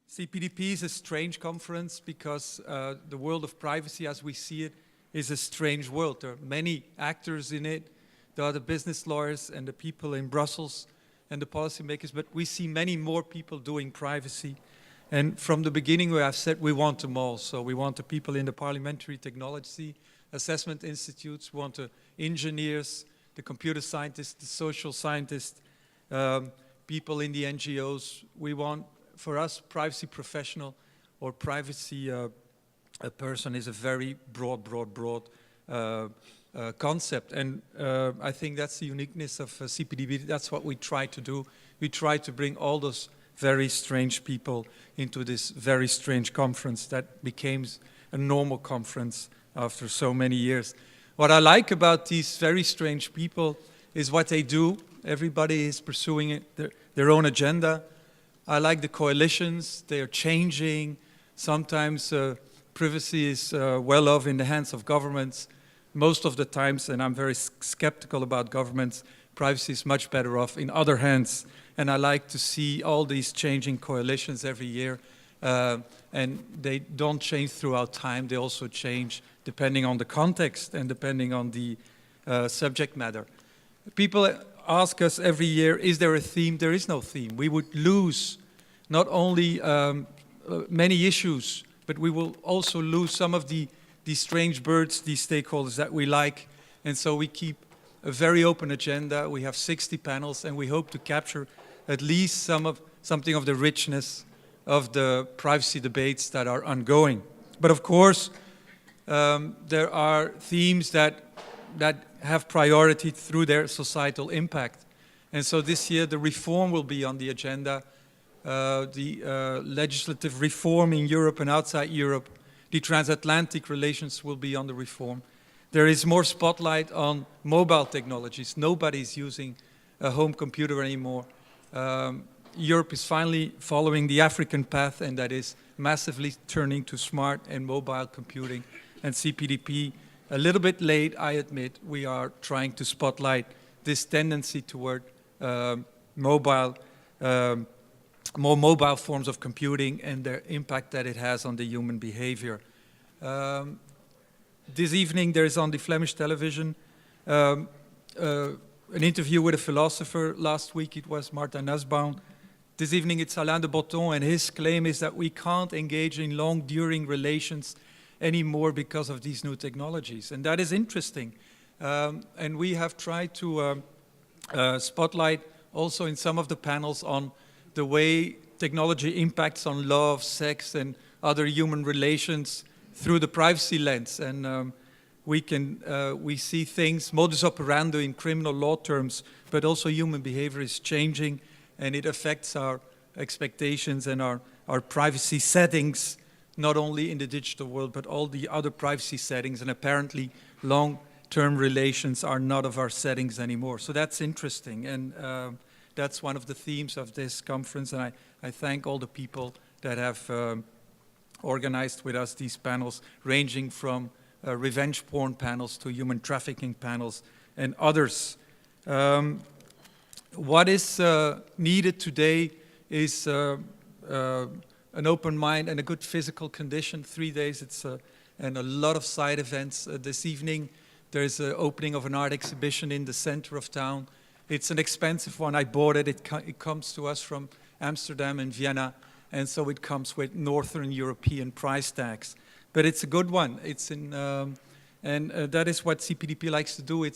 CPDP is a strange conference because the world of privacy as we see it is a strange world. There are many actors in it. There are the business lawyers and the people in Brussels and the policymakers, but we see many more people doing privacy. And from the beginning we have said we want them all. So we want the people in the parliamentary technology assessment institutes, we want the engineers, the computer scientists, the social scientists, people in the NGOs. We want, for us, privacy professional or privacy a person is a very broad concept. And I think that's the uniqueness of CPDP. That's what we try to do. We try to bring all those very strange people into this very strange conference that became a normal conference after so many years. What I like about these very strange people is what they do. Everybody is pursuing their own agenda. I like the coalitions. They are changing. Sometimes privacy is well off in the hands of governments. Most of the times, and I'm very skeptical about governments, privacy is much better off in other hands. And I like to see all these changing coalitions every year. And they don't change throughout time. They also change depending on the context and depending on the subject matter. People ask us every year, is there a theme? There is no theme. We would lose not only many issues, but we will also lose some of these strange birds, these stakeholders that we like. And so we keep a very open agenda. We have 60 panels, and we hope to capture at least something of the richness of the privacy debates that are ongoing. But of course, there are themes that have priority through their societal impact. And so this year the reform will be on the agenda, the legislative reform in Europe and outside Europe. The transatlantic relations will be on the reform. There is more spotlight on mobile technologies. Nobody's using a home computer anymore. Europe is finally following the African path, and that is massively turning to smart and mobile computing. And CPDP, a little bit late, I admit, we are trying to spotlight this tendency toward more mobile forms of computing and their impact that it has on the human behavior. This evening there is on the Flemish television an interview with a philosopher. Last week it was Martin Nussbaum. This evening it's Alain de Botton, and his claim is that we can't engage in long-during relations anymore because of these new technologies. And that is interesting. And we have tried to spotlight also in some of the panels on the way technology impacts on love, sex, and other human relations through the privacy lens. And we see things, modus operandi in criminal law terms, but also human behavior is changing, and it affects our expectations and our privacy settings, not only in the digital world, but all the other privacy settings. And apparently long-term relations are not of our settings anymore. So that's interesting. And that's one of the themes of this conference. And I thank all the people that have organized with us these panels, ranging from revenge porn panels to human trafficking panels and others. What is needed today is an open mind and a good physical condition. 3 days, and a lot of side events. This evening, there's an opening of an art exhibition in the center of town. It's an expensive one. I bought it. It comes to us from Amsterdam and Vienna, and so it comes with Northern European price tags. But it's a good one. It's in, and that is what CPDP likes to do.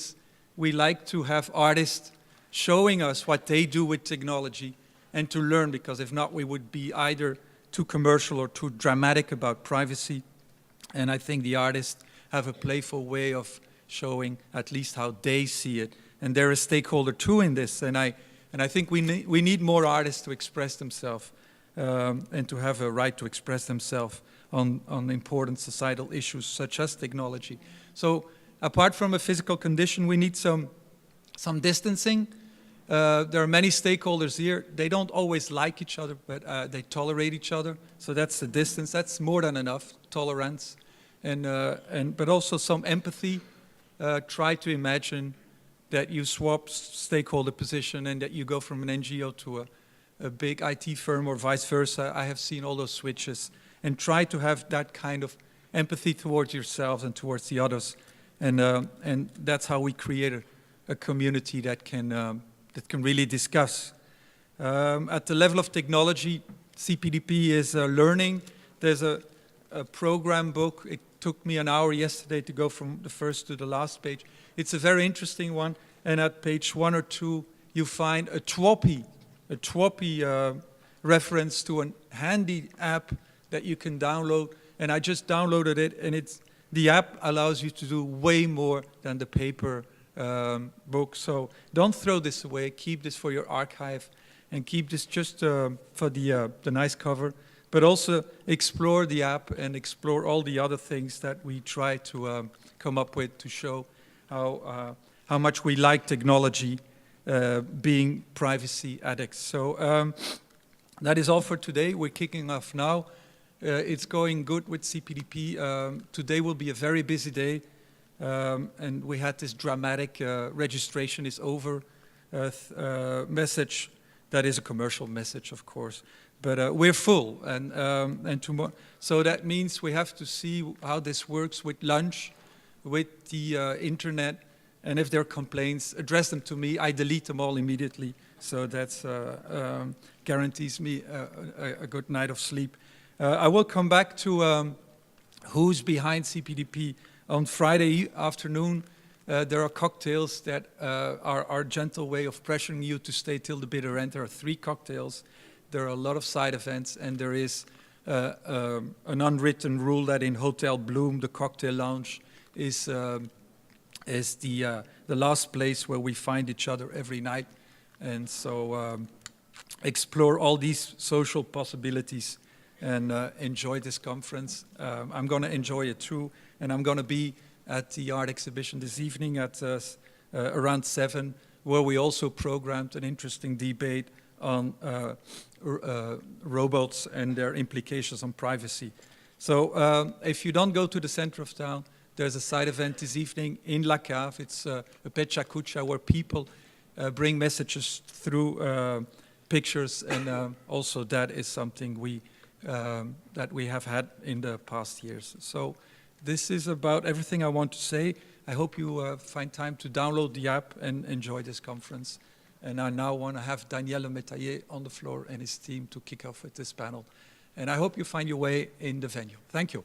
We like to have artists showing us what they do with technology and to learn, because if not, we would be either too commercial or too dramatic about privacy. And I think the artists have a playful way of showing at least how they see it. And they're a stakeholder too in this. And I think we need more artists to express themselves and to have a right to express themselves on important societal issues such as technology. So apart from a physical condition, we need some distancing. There are many stakeholders here. They don't always like each other, but they tolerate each other. So that's the distance. That's more than enough, tolerance. But also some empathy. Try to imagine that you swap stakeholder position and that you go from an NGO to a big IT firm or vice versa. I have seen all those switches, and try to have that kind of empathy towards yourselves and towards the others. And that's how we create a community that can really discuss. At the level of technology, CPDP is learning. There's a program book. It took me an hour yesterday to go from the first to the last page. It's a very interesting one. And at page 1 or 2, you find a TWOPI reference to a handy app that you can download. And I just downloaded it, and the app allows you to do way more than the paper book. So don't throw this away. Keep this for your archive, and keep this just for the nice cover. But also explore the app and explore all the other things that we try to come up with to show how much we like technology, being privacy addicts. So that is all for today. We're kicking off now. It's going good with CPDP. Today will be a very busy day, and we had this dramatic registration is over message. That is a commercial message, of course, but we're full, and tomorrow. So that means we have to see how this works with lunch, with the internet, and if there are complaints, address them to me. I delete them all immediately, so that guarantees me a good night of sleep. I will come back to who's behind CPDP. On Friday afternoon, there are cocktails that are our gentle way of pressuring you to stay till the bitter end. There are 3 cocktails. There are a lot of side events, and there is an unwritten rule that in Hotel Bloom, the cocktail lounge, is the last place where we find each other every night. And so explore all these social possibilities and enjoy this conference. I'm going to enjoy it too, and I'm going to be at the art exhibition this evening at around 7, where we also programmed an interesting debate on robots and their implications on privacy. So if you don't go to the center of town, there's a side event this evening in La Cave. It's a Pecha Kucha where people bring messages through pictures, and also that is something that we have had in the past years. So this is about everything I want to say. I hope you find time to download the app and enjoy this conference. And I now want to have Daniel Metayer on the floor and his team to kick off with this panel. And I hope you find your way in the venue. Thank you.